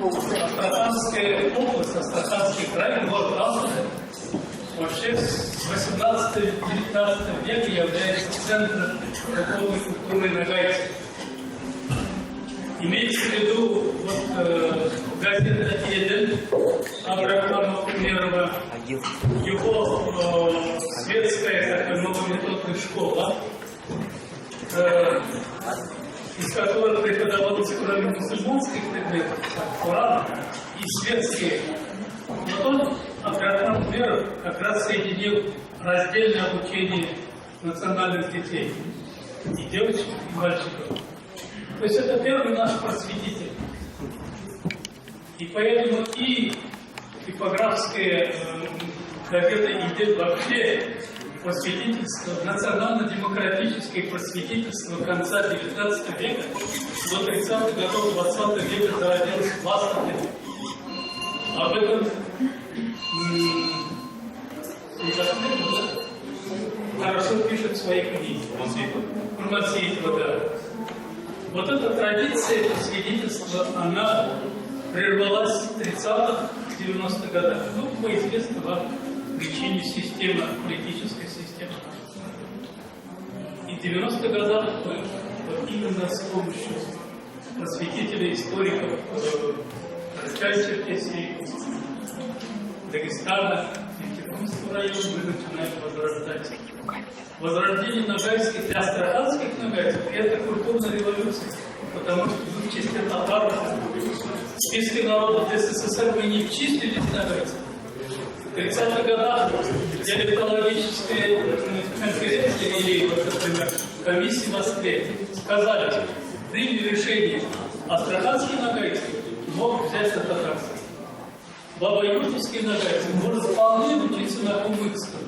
Астраханская область, Астраханский край, город Астрахань, вообще с 18-19 века является центром духовной культуры нагайцев. Имеется в виду газета «Эдель» Абрахама Умерова, его светская такая новометодная школа, из которых преподавалось кроме мусульманских предметов, Коран и светские. Но он, Абрахам Умеров, как раз соединил раздельное обучение национальных детей, и девочек, и мальчиков. То есть это первый наш просветитель. И поэтому и типографская газета «Идель» вообще просветительство, национально-демократическое просветительство конца XIX века до 30-х годов XX века зародилось в Астрахани. Об этом хорошо пишет в своей книге. Вот эта традиция, это свидетельство, она прервалась в 30-х, 90-х годах. Ну, по известной вам причине системы, политической системы. И в 90-х годах именно с помощью просветителей, историков Черкесии, Дагестана, Киргизского района мы начинаем возрождать. Возрождение нагайских и астраханских нагайцев – это культурная революция, потому что вы в числе татар, в списке народов СССР вы не вчислились нагайцев. В 30-х годах диалектологические конференции или, например, комиссии в Москве сказали, приняли решение астраханские нагайцы могут взять на татарские. Баба-Юртовские нагайцы может вполне учиться на кумыкском.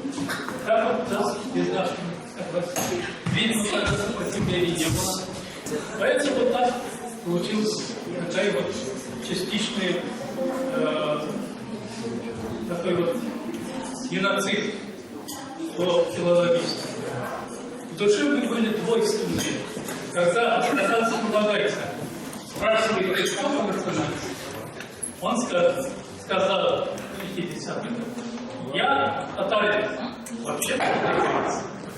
Как вот нас без нашего согласия. Видимо, когда сопротивления не было. Поэтому вот так получилась такая вот частичная такой вот геноцид по филологически. В душе мы были двойственные. Когда астраханцы помогается, спрашивали, ты что по национальности? Он сказал в 50-х, я татарин, вообще-то